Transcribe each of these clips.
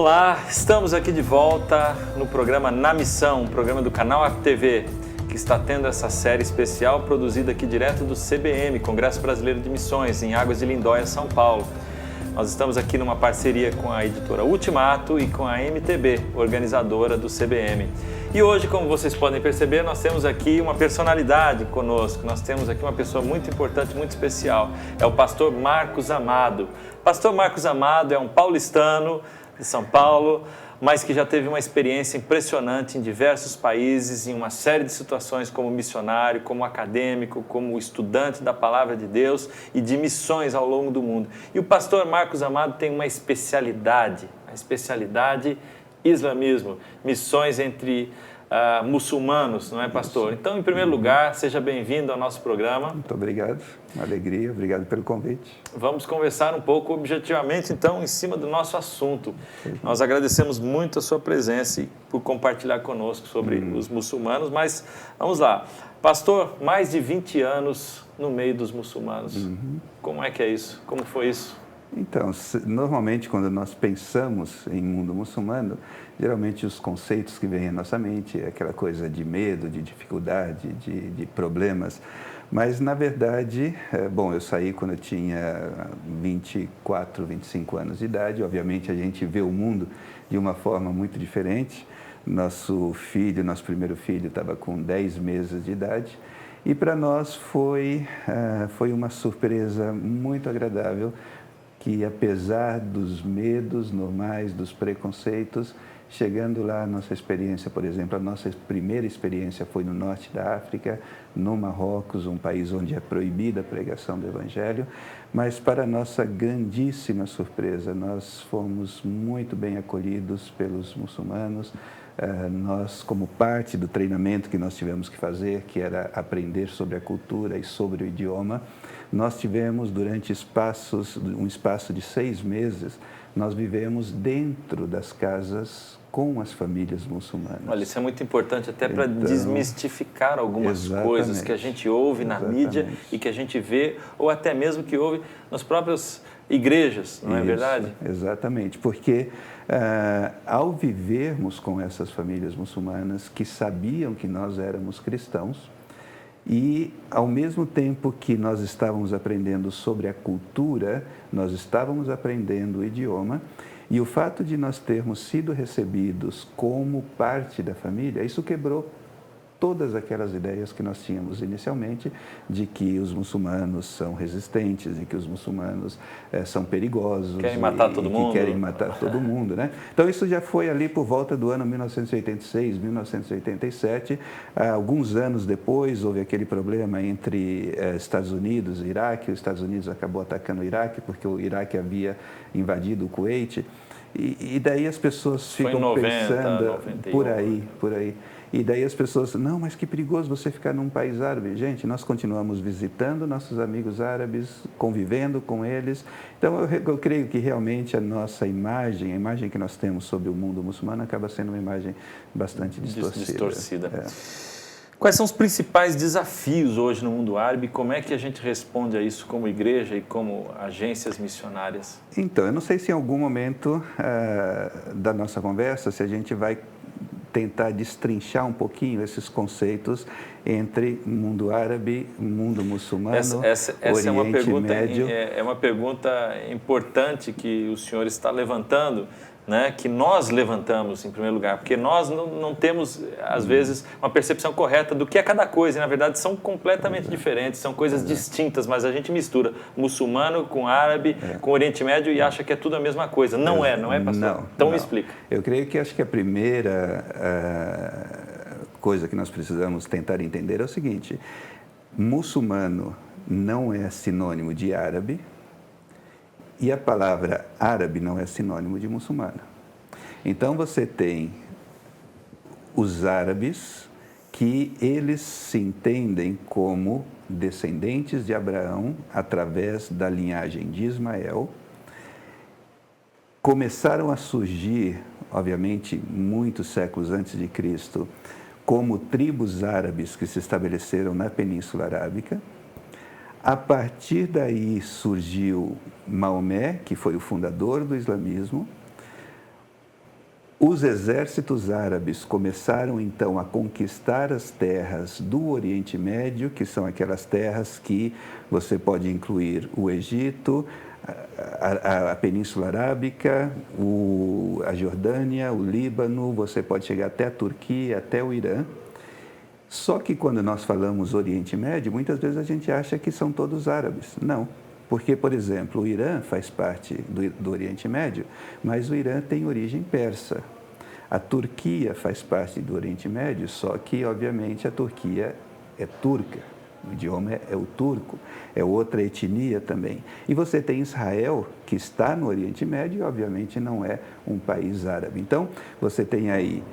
Olá, estamos aqui de volta no programa Na Missão, um programa do canal APTV, que está tendo essa série especial produzida aqui direto do CBM, Congresso Brasileiro de Missões, em Águas de Lindóia, São Paulo. Nós estamos aqui numa parceria com a editora Ultimato e com a MTB, organizadora do CBM. E hoje, como vocês podem perceber, nós temos aqui uma personalidade conosco, nós temos aqui uma pessoa muito importante, muito especial, é o pastor Marcos Amado. Pastor Marcos Amado é um paulistano de São Paulo, mas que já teve uma experiência impressionante em diversos países, em uma série de situações como missionário, como acadêmico, como estudante da Palavra de Deus e de missões ao longo do mundo. E o pastor Marcos Amado tem uma especialidade, a especialidade islamismo, missões entre muçulmanos, não é, pastor? Então, em primeiro lugar, seja bem-vindo ao nosso programa. Muito obrigado, uma alegria, obrigado pelo convite. Vamos conversar um pouco objetivamente, então, em cima do nosso assunto. Nós agradecemos muito a sua presença e por compartilhar conosco sobre os muçulmanos, mas vamos lá. Pastor, mais de 20 anos no meio dos muçulmanos. Como é que é isso? Como foi isso? Então, normalmente, quando nós pensamos em mundo muçulmano, geralmente os conceitos que vêm à nossa mente é aquela coisa de medo, de dificuldade, de problemas. Mas, na verdade, eu saí quando eu tinha 24, 25 anos de idade. Obviamente, a gente vê o mundo de uma forma muito diferente. Nosso primeiro filho, estava com 10 meses de idade. E, para nós, foi uma surpresa muito agradável, que apesar dos medos normais, dos preconceitos, chegando lá, a nossa experiência, por exemplo, a nossa primeira experiência foi no norte da África, no Marrocos, um país onde é proibida a pregação do Evangelho, mas para nossa grandíssima surpresa, nós fomos muito bem acolhidos pelos muçulmanos. Nós, como parte do treinamento que nós tivemos que fazer, que era aprender sobre a cultura e sobre o idioma, nós tivemos, durante um espaço de 6 meses, nós vivemos dentro das casas com as famílias muçulmanas. Olha, isso é muito importante até para desmistificar algumas coisas que a gente ouve na mídia e que a gente vê, ou até mesmo que ouve nas próprias igrejas, não é verdade? Exatamente, porque ao vivermos com essas famílias muçulmanas que sabiam que nós éramos cristãos, e, ao mesmo tempo que nós estávamos aprendendo sobre a cultura, nós estávamos aprendendo o idioma, e o fato de nós termos sido recebidos como parte da família, isso quebrou todas aquelas ideias que nós tínhamos inicialmente de que os muçulmanos são resistentes e que os muçulmanos são perigosos. Querem matar todo mundo. Que querem matar todo mundo, né? Então, isso já foi ali por volta do ano 1986, 1987. Alguns anos depois, houve aquele problema entre Estados Unidos e Iraque. Os Estados Unidos acabou atacando o Iraque porque o Iraque havia invadido o Kuwait. E daí as pessoas ficam pensando 91. por aí. E daí as pessoas, não, mas que perigoso você ficar num país árabe. Gente, nós continuamos visitando nossos amigos árabes, convivendo com eles. Então, eu creio que realmente a nossa imagem, a imagem que nós temos sobre o mundo muçulmano acaba sendo uma imagem bastante distorcida. Quais são os principais desafios hoje no mundo árabe? Como é que a gente responde a isso como igreja e como agências missionárias? Então, eu não sei se em algum momento da nossa conversa, se a gente vai tentar destrinchar um pouquinho esses conceitos entre mundo árabe, mundo muçulmano, essa Oriente Médio. É uma pergunta importante que o senhor está levantando, né, que nós levantamos em primeiro lugar, porque nós não temos, às vezes, uma percepção correta do que é cada coisa, e na verdade são completamente diferentes, são coisas distintas, mas a gente mistura muçulmano com árabe, com Oriente Médio e acha que é tudo a mesma coisa. Não é, pastor? Não, então me explica. Eu creio que acho que a primeira coisa que nós precisamos tentar entender é o seguinte: muçulmano não é sinônimo de árabe, e a palavra árabe não é sinônimo de muçulmano. Então, você tem os árabes, que eles se entendem como descendentes de Abraão através da linhagem de Ismael. Começaram a surgir, obviamente, muitos séculos antes de Cristo, como tribos árabes que se estabeleceram na Península Arábica. A partir daí surgiu Maomé, que foi o fundador do islamismo. Os exércitos árabes começaram então a conquistar as terras do Oriente Médio, que são aquelas terras que você pode incluir o Egito, a Península Arábica, a Jordânia, o Líbano, você pode chegar até a Turquia, até o Irã. Só que quando nós falamos Oriente Médio, muitas vezes a gente acha que são todos árabes. Não. Porque, por exemplo, o Irã faz parte do Oriente Médio, mas o Irã tem origem persa. A Turquia faz parte do Oriente Médio, só que, obviamente, a Turquia é turca. O idioma é o turco, é outra etnia também. E você tem Israel, que está no Oriente Médio e, obviamente, não é um país árabe. Então, você tem aí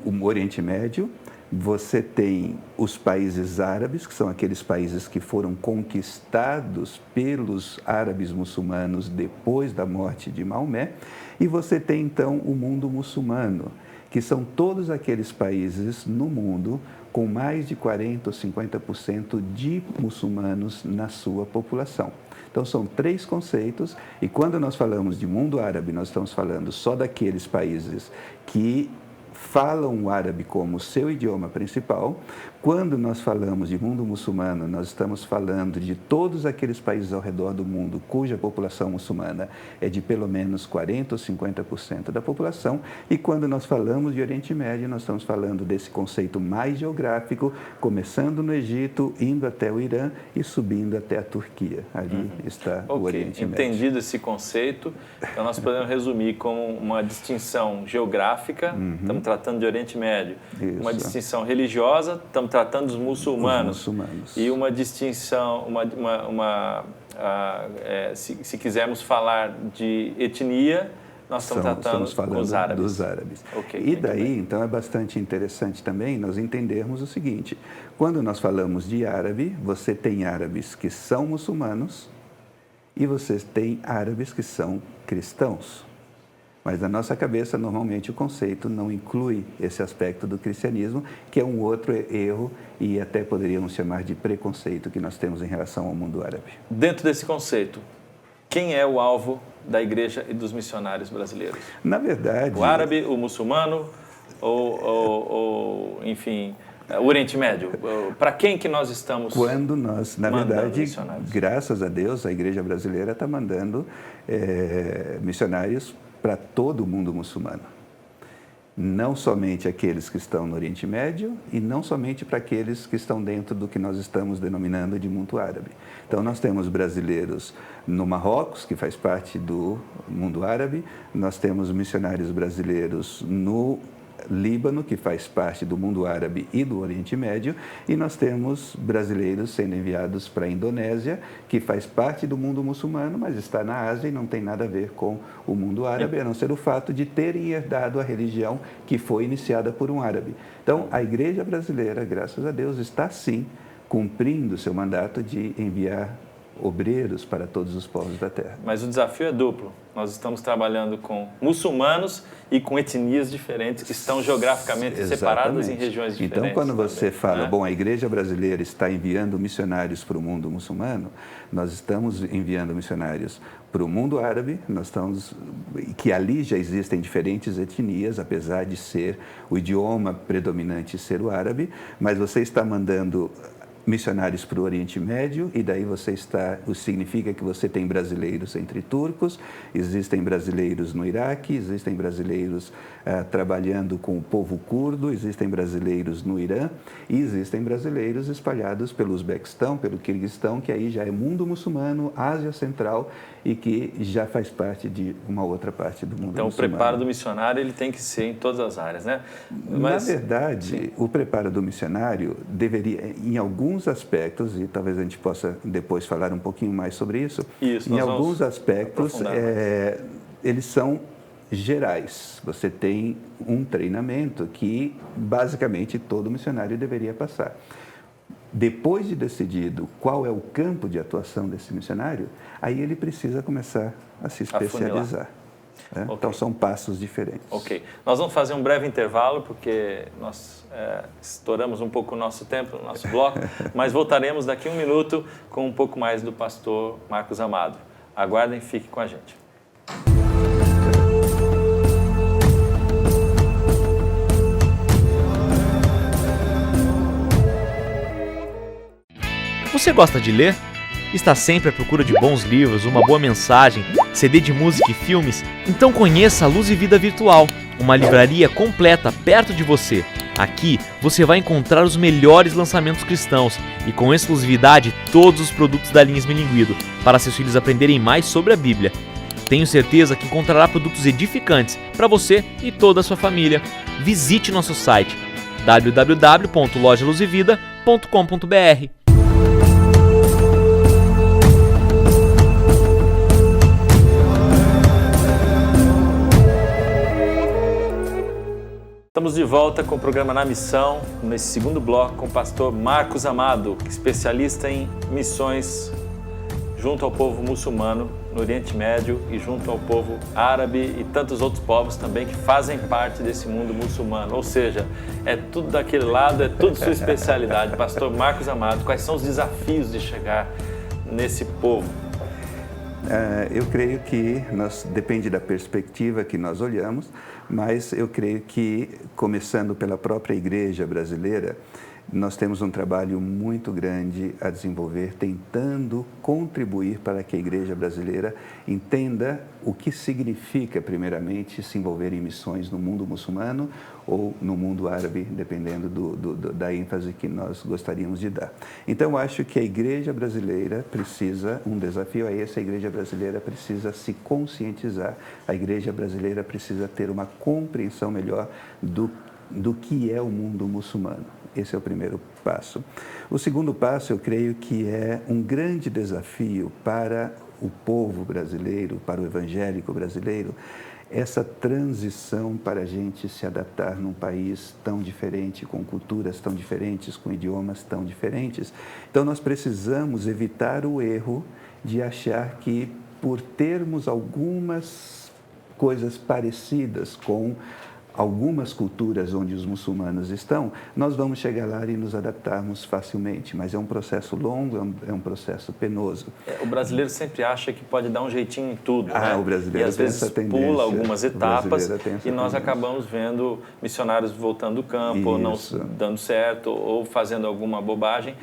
o Oriente Médio, você tem os países árabes, que são aqueles países que foram conquistados pelos árabes muçulmanos depois da morte de Maomé, e você tem então o mundo muçulmano, que são todos aqueles países no mundo com mais de 40% ou 50% de muçulmanos na sua população. Então, são 3 conceitos, e quando nós falamos de mundo árabe, nós estamos falando só daqueles países que falam o árabe como seu idioma principal. Quando nós falamos de mundo muçulmano, nós estamos falando de todos aqueles países ao redor do mundo cuja população muçulmana é de pelo menos 40% ou 50% da população. E quando nós falamos de Oriente Médio, nós estamos falando desse conceito mais geográfico, começando no Egito, indo até o Irã e subindo até a Turquia. Ali está o Oriente Médio. Entendido esse conceito, então nós podemos resumir como uma distinção geográfica, estamos tratando de Oriente Médio, uma distinção religiosa, estamos tratando dos muçulmanos, e uma distinção, se quisermos falar de etnia, nós estamos falando com os árabes. Dos árabes. E daí, então, é bastante interessante também nós entendermos o seguinte: quando nós falamos de árabe, você tem árabes que são muçulmanos e você tem árabes que são cristãos. Mas na nossa cabeça, normalmente, o conceito não inclui esse aspecto do cristianismo, que é um outro erro e até poderíamos chamar de preconceito que nós temos em relação ao mundo árabe. Dentro desse conceito, quem é o alvo da igreja e dos missionários brasileiros? Na verdade... O árabe, o muçulmano enfim, o Oriente Médio? Para quem que nós estamos Quando nós, na verdade, missionários? Graças a Deus, a igreja brasileira está mandando missionários para todo o mundo muçulmano. Não somente aqueles que estão no Oriente Médio e não somente para aqueles que estão dentro do que nós estamos denominando de mundo árabe. Então, nós temos brasileiros no Marrocos, que faz parte do mundo árabe, nós temos missionários brasileiros no Líbano, que faz parte do mundo árabe e do Oriente Médio, e nós temos brasileiros sendo enviados para a Indonésia, que faz parte do mundo muçulmano, mas está na Ásia e não tem nada a ver com o mundo árabe, a não ser o fato de terem herdado a religião que foi iniciada por um árabe. Então, a igreja brasileira, graças a Deus, está sim cumprindo seu mandato de enviar obreiros para todos os povos da terra. Mas o desafio é duplo. Nós estamos trabalhando com muçulmanos e com etnias diferentes que estão geograficamente separadas em regiões diferentes. Então, quando você fala, né? Bom, a igreja brasileira está enviando missionários para o mundo muçulmano, nós estamos enviando missionários para o mundo árabe, que ali já existem diferentes etnias, apesar de ser o idioma predominante ser o árabe, mas você está mandando missionários para o Oriente Médio, e daí significa que você tem brasileiros entre turcos, existem brasileiros no Iraque, existem brasileiros trabalhando com o povo curdo, existem brasileiros no Irã, e existem brasileiros espalhados pelo Uzbequistão, pelo Quirguistão, que aí já é mundo muçulmano, Ásia Central, e que já faz parte de uma outra parte do mundo muçulmano. Então, o preparo do missionário ele tem que ser em todas as áreas, né? Na verdade, o preparo do missionário deveria, em alguns aspectos, e talvez a gente possa depois falar um pouquinho mais sobre isso, em alguns aspectos, eles são gerais. Você tem um treinamento que, basicamente, todo missionário deveria passar. Depois de decidido qual é o campo de atuação desse missionário, aí ele precisa começar a se especializar. Né? Okay. Então, são passos diferentes. Ok. Nós vamos fazer um breve intervalo, porque nós estouramos um pouco o nosso tempo, o nosso bloco, mas voltaremos daqui a 1 minuto com um pouco mais do pastor Marcos Amado. Aguardem, fique com a gente. Você gosta de ler? Está sempre à procura de bons livros, uma boa mensagem, CD de música e filmes? Então conheça a Luz e Vida Virtual, uma livraria completa perto de você. Aqui você vai encontrar os melhores lançamentos cristãos e com exclusividade todos os produtos da linha Esmilinguido, para seus filhos aprenderem mais sobre a Bíblia. Tenho certeza que encontrará produtos edificantes para você e toda a sua família. Visite nosso site www.lojaluzevida.com.br. Estamos de volta com o programa Na Missão, nesse segundo bloco com o pastor Marcos Amado, especialista em missões junto ao povo muçulmano no Oriente Médio e junto ao povo árabe e tantos outros povos também que fazem parte desse mundo muçulmano. Ou seja, é tudo daquele lado, é tudo sua especialidade. Pastor Marcos Amado, quais são os desafios de chegar nesse povo? Eu creio que depende da perspectiva que nós olhamos, mas eu creio que, começando pela própria igreja brasileira, nós temos um trabalho muito grande a desenvolver, tentando contribuir para que a igreja brasileira entenda o que significa, primeiramente, se envolver em missões no mundo muçulmano ou no mundo árabe, dependendo da ênfase que nós gostaríamos de dar. Então, eu acho que a igreja brasileira precisa, um desafio é esse, a igreja brasileira precisa se conscientizar, a igreja brasileira precisa ter uma compreensão melhor do que é o mundo muçulmano. Esse é o primeiro passo. O segundo passo, eu creio que é um grande desafio para o povo brasileiro, para o evangélico brasileiro, essa transição para a gente se adaptar num país tão diferente, com culturas tão diferentes, com idiomas tão diferentes. Então, nós precisamos evitar o erro de achar que, por termos algumas coisas parecidas com algumas culturas onde os muçulmanos estão, nós vamos chegar lá e nos adaptarmos facilmente, mas é um processo longo, é um processo penoso. O brasileiro sempre acha que pode dar um jeitinho em tudo, né? O brasileiro e às vezes pula algumas etapas e nós tendência. Acabamos vendo missionários voltando do campo, ou não dando certo, ou fazendo alguma bobagem.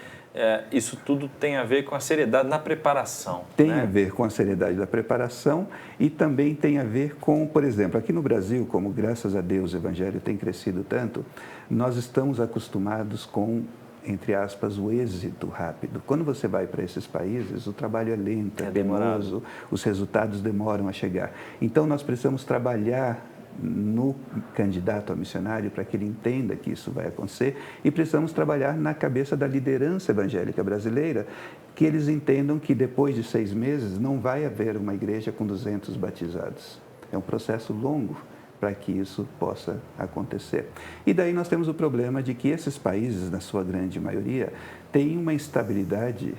Isso tudo tem a ver com a seriedade na preparação. Tem a ver com a seriedade da preparação e também tem a ver com, por exemplo, aqui no Brasil, como graças a Deus o Evangelho tem crescido tanto, nós estamos acostumados com, entre aspas, o êxito rápido. Quando você vai para esses países, o trabalho é lento, é penoso, os resultados demoram a chegar. Então, nós precisamos trabalhar no candidato a missionário para que ele entenda que isso vai acontecer e precisamos trabalhar na cabeça da liderança evangélica brasileira, que eles entendam que depois de 6 meses não vai haver uma igreja com 200 batizados. É um processo longo para que isso possa acontecer. E daí nós temos o problema de que esses países, na sua grande maioria, têm uma instabilidade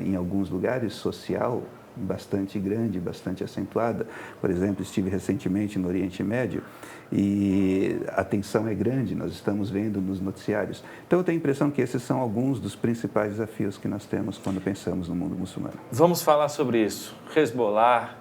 em alguns lugares social bastante grande, bastante acentuada. Por exemplo, estive recentemente no Oriente Médio e a tensão é grande, nós estamos vendo nos noticiários. Então, eu tenho a impressão que esses são alguns dos principais desafios que nós temos quando pensamos no mundo muçulmano. Vamos falar sobre isso. Hezbollah,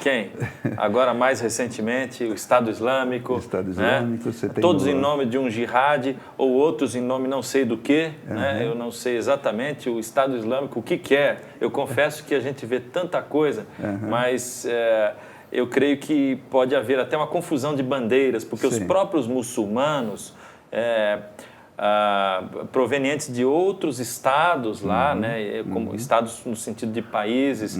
quem? Agora, mais recentemente, o Estado Islâmico. O Estado Islâmico, você tem todos em nome de um jihad, ou outros em nome não sei do que, né? Eu não sei exatamente o Estado Islâmico, o que é. Eu confesso que a gente vê tanta coisa, mas eu creio que pode haver até uma confusão de bandeiras, porque os próprios muçulmanos, provenientes de outros estados lá, né, como estados no sentido de países,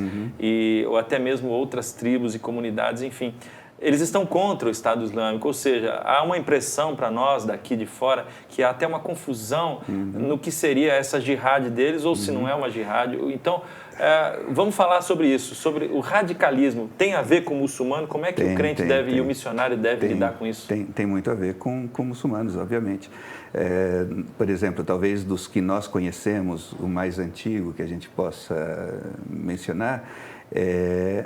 ou até mesmo outras tribos e comunidades, enfim, eles estão contra o Estado Islâmico, ou seja, há uma impressão para nós daqui de fora que há até uma confusão no que seria essa jihad deles, ou se não é uma jihad. Então, vamos falar sobre isso, sobre o radicalismo. Tem a ver com o muçulmano? Como é que o crente e o missionário deve lidar com isso? Tem muito a ver com muçulmanos, obviamente. Por exemplo, talvez dos que nós conhecemos, o mais antigo que a gente possa mencionar,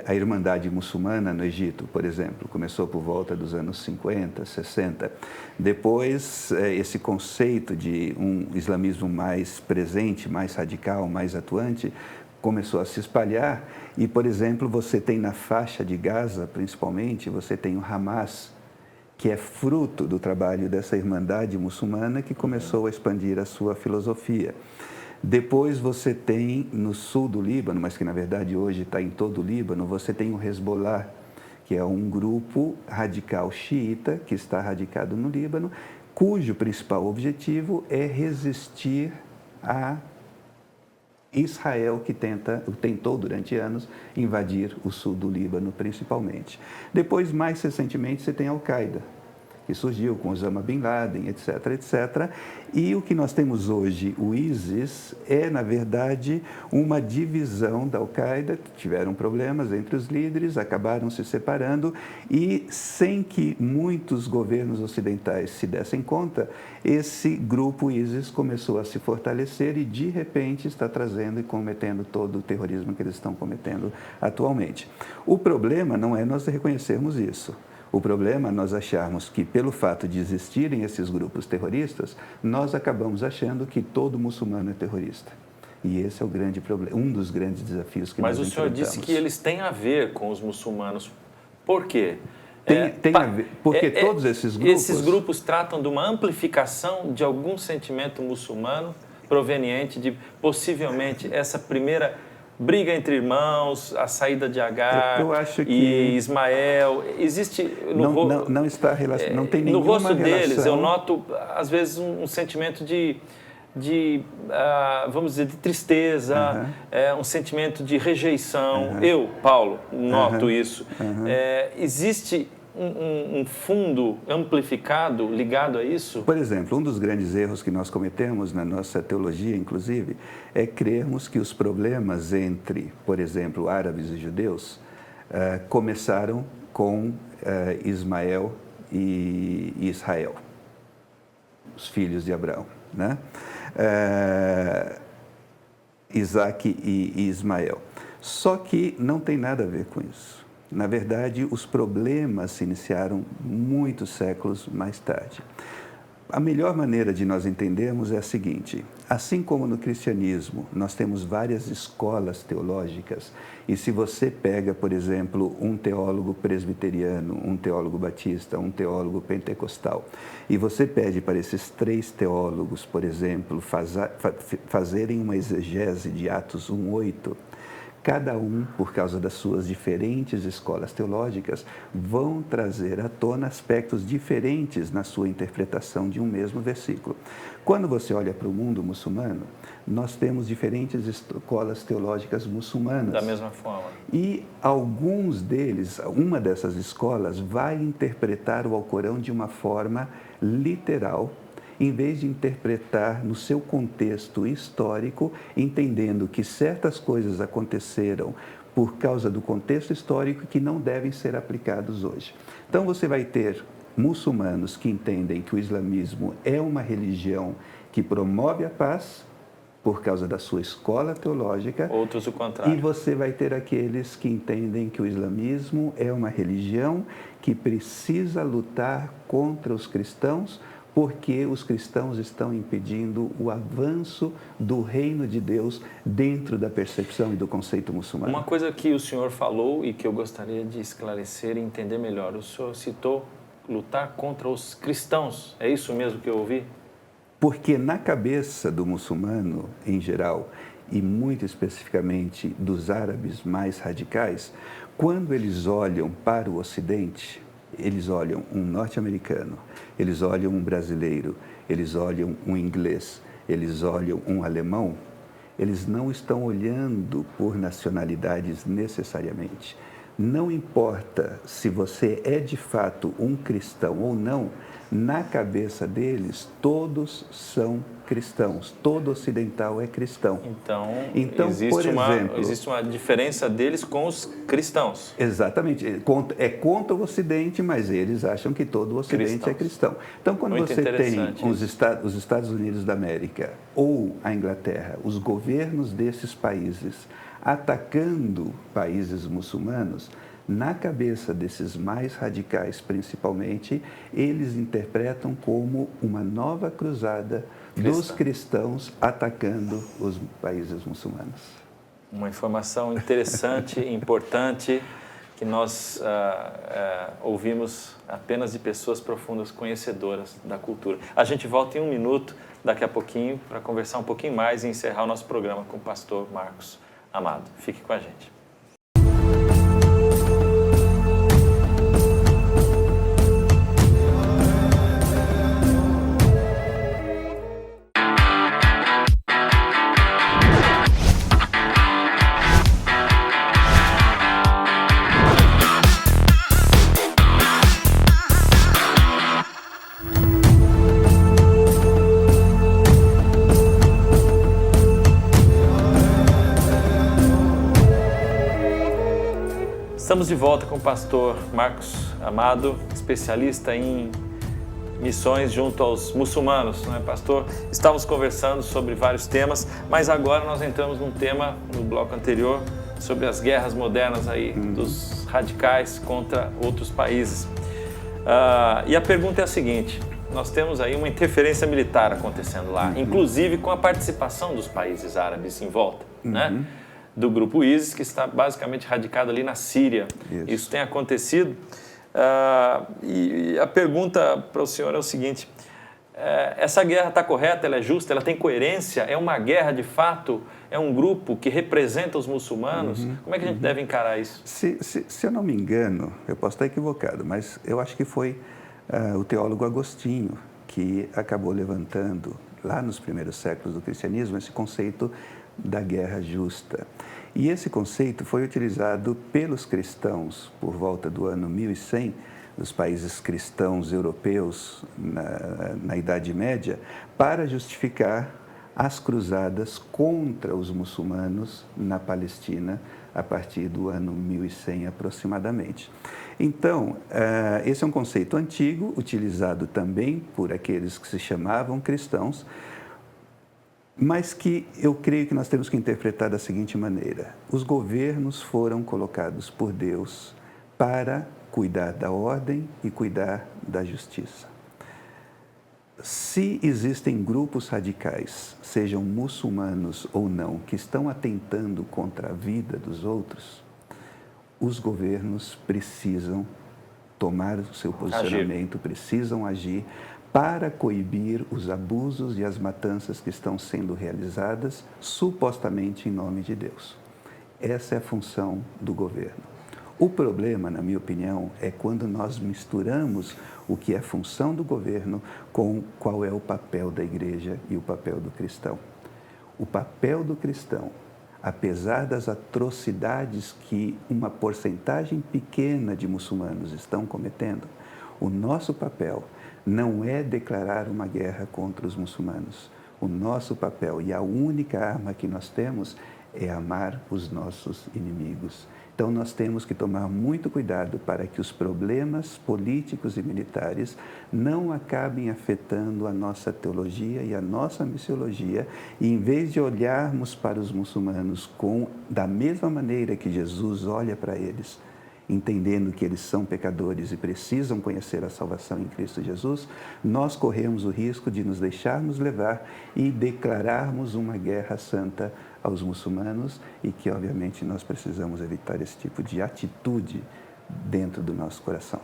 a Irmandade Muçulmana no Egito, por exemplo, começou por volta dos anos 50, 60. Depois, esse conceito de um islamismo mais presente, mais radical, mais atuante, começou a se espalhar e, por exemplo, você tem na faixa de Gaza, principalmente, você tem o Hamas, que é fruto do trabalho dessa Irmandade Muçulmana que começou a expandir a sua filosofia. Depois você tem no sul do Líbano, mas que na verdade hoje está em todo o Líbano, você tem o Hezbollah, que é um grupo radical xiita que está radicado no Líbano, cujo principal objetivo é resistir a Israel, que tentou durante anos invadir o sul do Líbano principalmente. Depois, mais recentemente, você tem a Al-Qaeda, que surgiu com Osama Bin Laden, etc, etc. E o que nós temos hoje, o ISIS, é, na verdade, uma divisão da Al-Qaeda. Tiveram problemas entre os líderes, acabaram se separando e, sem que muitos governos ocidentais se dessem conta, esse grupo ISIS começou a se fortalecer e, de repente, está trazendo e cometendo todo o terrorismo que eles estão cometendo atualmente. O problema não é nós reconhecermos isso. O problema é nós acharmos que, pelo fato de existirem esses grupos terroristas, nós acabamos achando que todo muçulmano é terrorista. E esse é o grande problema, um dos grandes desafios que nós enfrentamos. Mas o senhor disse que eles têm a ver com os muçulmanos. Por quê? Tem a ver, porque todos esses grupos... Esses grupos tratam de uma amplificação de algum sentimento muçulmano proveniente de, possivelmente, essa primeira briga entre irmãos, a saída de Agar e Ismael. Existe não está relacionado, não tem nenhuma relação. No rosto deles eu noto às vezes um sentimento de vamos dizer, de tristeza, um sentimento de rejeição. Eu, Paulo, noto isso. Existe um fundo amplificado ligado a isso? Por exemplo, um dos grandes erros que nós cometemos na nossa teologia, inclusive, é crermos que os problemas entre, por exemplo, árabes e judeus começaram com Ismael e Israel, os filhos de Abraão, né? Isaac e Ismael. Só que não tem nada a ver com isso. Na verdade, os problemas se iniciaram muitos séculos mais tarde. A melhor maneira de nós entendermos é a seguinte: assim como no cristianismo nós temos várias escolas teológicas, e se você pega, por exemplo, um teólogo presbiteriano, um teólogo batista, um teólogo pentecostal, e você pede para esses 3 teólogos, por exemplo, fazerem uma exegese de Atos 1:8, cada um, por causa das suas diferentes escolas teológicas, vão trazer à tona aspectos diferentes na sua interpretação de um mesmo versículo. Quando você olha para o mundo muçulmano, nós temos diferentes escolas teológicas muçulmanas. Da mesma forma. E alguns deles, uma dessas escolas, vai interpretar o Alcorão de uma forma literal, em vez de interpretar no seu contexto histórico, entendendo que certas coisas aconteceram por causa do contexto histórico que não devem ser aplicados hoje. Então você vai ter muçulmanos que entendem que o islamismo é uma religião que promove a paz por causa da sua escola teológica. Outros o contrário. E você vai ter aqueles que entendem que o islamismo é uma religião que precisa lutar contra os cristãos, porque os cristãos estão impedindo o avanço do reino de Deus dentro da percepção e do conceito muçulmano. Uma coisa que o senhor falou e que eu gostaria de esclarecer e entender melhor. O senhor citou lutar contra os cristãos. É isso mesmo que eu ouvi? Porque na cabeça do muçulmano, em geral, e muito especificamente dos árabes mais radicais, quando eles olham para o Ocidente, eles olham um norte-americano, eles olham um brasileiro, eles olham um inglês, eles olham um alemão, eles não estão olhando por nacionalidades necessariamente. Não importa se você é de fato um cristão ou não, na cabeça deles todos são cristãos, todo ocidental é cristão. Então existe uma diferença deles com os cristãos. Exatamente, é contra o Ocidente, mas eles acham que todo o Ocidente é cristão. Então, quando muito você tem os Estados Unidos da América ou a Inglaterra, os governos desses países atacando países muçulmanos, na cabeça desses mais radicais, principalmente, eles interpretam como uma nova cruzada dos cristãos atacando os países muçulmanos. Uma informação interessante, importante, que nós ouvimos apenas de pessoas profundas, conhecedoras da cultura. A gente volta em um minuto, daqui a pouquinho, para conversar um pouquinho mais e encerrar o nosso programa com o pastor Marcos Amado. Fique com a gente. Estamos de volta com o pastor Marcos Amado, especialista em missões junto aos muçulmanos, não é, pastor? Estávamos conversando sobre vários temas, mas agora nós entramos num tema, no bloco anterior, sobre as guerras modernas aí, dos radicais contra outros países. E a pergunta é a seguinte: nós temos aí uma interferência militar acontecendo lá, inclusive com a participação dos países árabes em volta, né? Do grupo ISIS, que está basicamente radicado ali na Síria. Isso tem acontecido. E a pergunta para o senhor é o seguinte: essa guerra está correta, ela é justa, ela tem coerência? É uma guerra de fato? É um grupo que representa os muçulmanos? Como é que a gente deve encarar isso? Se eu não me engano, eu posso estar equivocado, mas eu acho que foi o teólogo Agostinho que acabou levantando, lá nos primeiros séculos do cristianismo, esse conceito da guerra justa. E esse conceito foi utilizado pelos cristãos por volta do ano 1100, dos países cristãos europeus na Idade Média, para justificar as cruzadas contra os muçulmanos na Palestina a partir do ano 1100 aproximadamente. Então, esse é um conceito antigo, utilizado também por aqueles que se chamavam cristãos, mas que eu creio que nós temos que interpretar da seguinte maneira: os governos foram colocados por Deus para cuidar da ordem e cuidar da justiça. Se existem grupos radicais, sejam muçulmanos ou não, que estão atentando contra a vida dos outros, os governos precisam tomar o seu posicionamento, precisam agir para coibir os abusos e as matanças que estão sendo realizadas, supostamente em nome de Deus. Essa é a função do governo. O problema, na minha opinião, é quando nós misturamos o que é função do governo com qual é o papel da igreja e o papel do cristão. O papel do cristão, apesar das atrocidades que uma porcentagem pequena de muçulmanos estão cometendo, o nosso papel não é declarar uma guerra contra os muçulmanos. O nosso papel e a única arma que nós temos é amar os nossos inimigos. Então, nós temos que tomar muito cuidado para que os problemas políticos e militares não acabem afetando a nossa teologia e a nossa missiologia, e em vez de olharmos para os muçulmanos da mesma maneira que Jesus olha para eles, entendendo que eles são pecadores e precisam conhecer a salvação em Cristo Jesus, nós corremos o risco de nos deixarmos levar e declararmos uma guerra santa aos muçulmanos, e que, obviamente, nós precisamos evitar esse tipo de atitude dentro do nosso coração.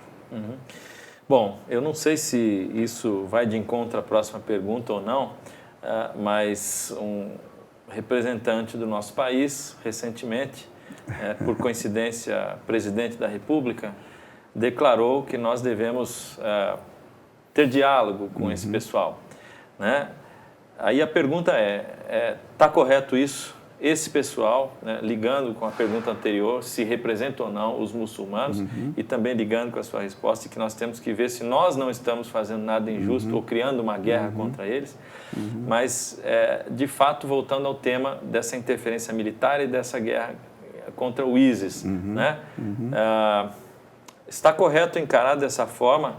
Bom, eu não sei se isso vai de encontro à próxima pergunta ou não, mas um representante do nosso país, recentemente, por coincidência, presidente da República, declarou que nós devemos ter diálogo com esse pessoal, né? Aí a pergunta está correto isso? Esse pessoal, né, ligando com a pergunta anterior, se representa ou não os muçulmanos, e também ligando com a sua resposta, que nós temos que ver se nós não estamos fazendo nada injusto ou criando uma guerra contra eles, mas, de fato, voltando ao tema dessa interferência militar e dessa guerra contra o ISIS, né? Está correto encarar dessa forma,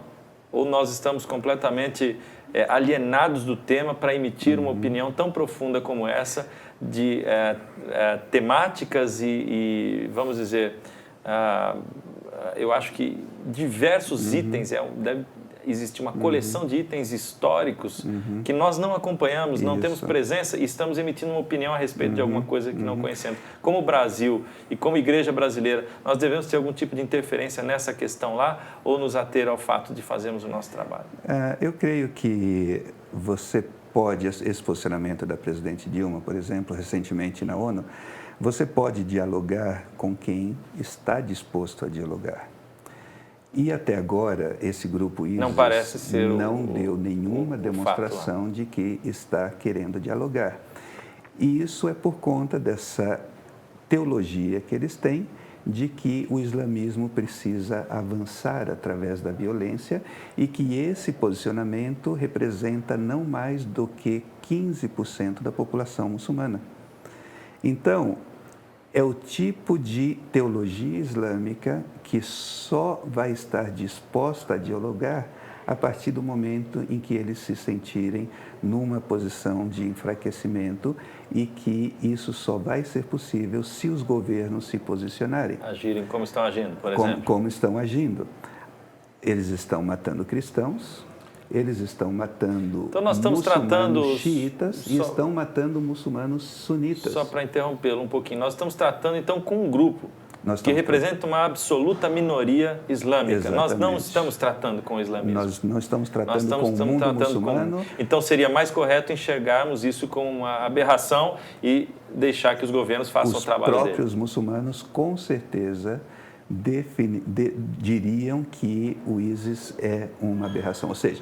ou nós estamos completamente alienados do tema para emitir uma opinião tão profunda como essa, de temáticas e, vamos dizer, eu acho que diversos itens, deve existir uma coleção de itens históricos que nós não acompanhamos, não temos presença e estamos emitindo uma opinião a respeito de alguma coisa que não conhecemos. Como Brasil e como igreja brasileira, nós devemos ter algum tipo de interferência nessa questão lá ou nos ater ao fato de fazermos o nosso trabalho? Eu creio que você pode, esse posicionamento da presidente Dilma, por exemplo, recentemente na ONU, você pode dialogar com quem está disposto a dialogar. E até agora, esse grupo ISIS não parece ser não deu nenhuma demonstração de que está querendo dialogar. E isso é por conta dessa teologia que eles têm de que o islamismo precisa avançar através da violência e que esse posicionamento representa não mais do que 15% da população muçulmana. Então, é o tipo de teologia islâmica que só vai estar disposta a dialogar a partir do momento em que eles se sentirem numa posição de enfraquecimento e que isso só vai ser possível se os governos se posicionarem. Agirem como estão agindo, por exemplo. Como estão agindo. Eles estão matando cristãos, eles estão matando então nós estamos tratando xiitas e estão matando muçulmanos sunitas. Só para interrompê-lo um pouquinho, nós estamos tratando então com um grupo que representa uma absoluta minoria islâmica. Exatamente. Nós não estamos tratando com o islamismo. Nós não estamos tratando com o mundo muçulmano. Então seria mais correto enxergarmos isso como uma aberração e deixar que os governos façam o trabalho deles. Os próprios muçulmanos, com certeza, diriam que o ISIS é uma aberração. Ou seja,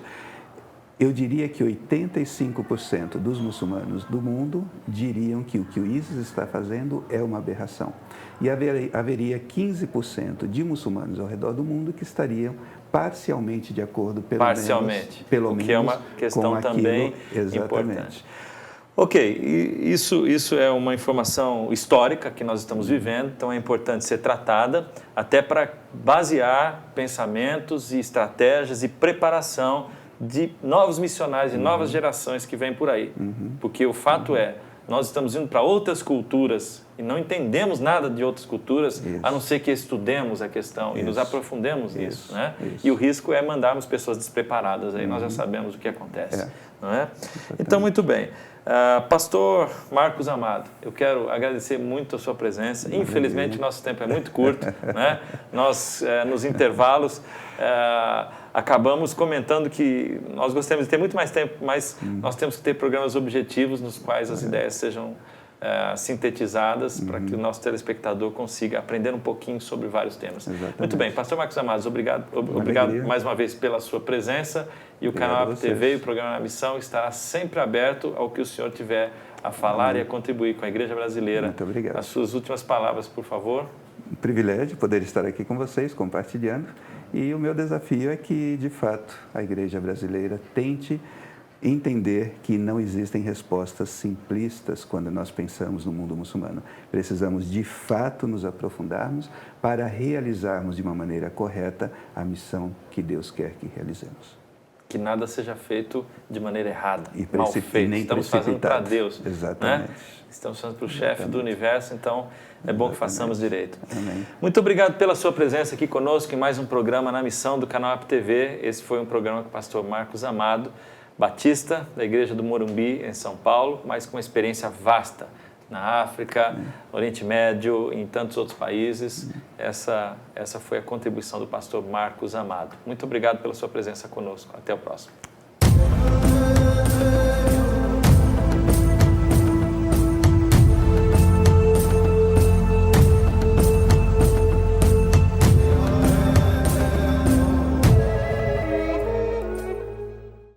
eu diria que 85% dos muçulmanos do mundo diriam que o que o ISIS está fazendo é uma aberração. E haveria 15% de muçulmanos ao redor do mundo que estariam parcialmente de acordo, pelo menos, que é uma questão também importante. Ok, isso é uma informação histórica que nós estamos vivendo, então é importante ser tratada até para basear pensamentos e estratégias e preparação de novos missionários e novas gerações que vêm por aí. Porque o fato é, nós estamos indo para outras culturas e não entendemos nada de outras culturas, a não ser que estudemos a questão e nos aprofundemos nisso, né? E o risco é mandarmos pessoas despreparadas, aí nós já sabemos o que acontece, não é? Então, muito bem. Pastor Marcos Amado, eu quero agradecer muito a sua presença. Infelizmente, nosso tempo é muito curto, né? Nós, nos intervalos, acabamos comentando que nós gostaríamos de ter muito mais tempo, mas nós temos que ter programas objetivos nos quais as ideias sejam sintetizadas para que o nosso telespectador consiga aprender um pouquinho sobre vários temas. Exatamente. Muito bem, Pastor Marcos Amados, obrigado mais uma vez pela sua presença e o canal APTV e o programa Na Missão estará sempre aberto ao que o senhor tiver a falar e a contribuir com a Igreja Brasileira. Muito obrigado. As suas últimas palavras, por favor. Um privilégio poder estar aqui com vocês, compartilhando, e o meu desafio é que, de fato, a Igreja Brasileira tente entender que não existem respostas simplistas quando nós pensamos no mundo muçulmano. Precisamos, de fato, nos aprofundarmos para realizarmos de uma maneira correta a missão que Deus quer que realizemos. Que nada seja feito de maneira errada, e mal feito. Estamos fazendo para Deus. Exatamente. Né? Estamos fazendo para o chefe do universo, então é bom que façamos direito. Amém. Muito obrigado pela sua presença aqui conosco em mais um programa Na Missão do canal APTV. Esse foi um programa com o pastor Marcos Amado, batista da Igreja do Morumbi, em São Paulo, mas com uma experiência vasta na África, no Oriente Médio e em tantos outros países. Essa foi a contribuição do pastor Marcos Amado. Muito obrigado pela sua presença conosco. Até o próximo.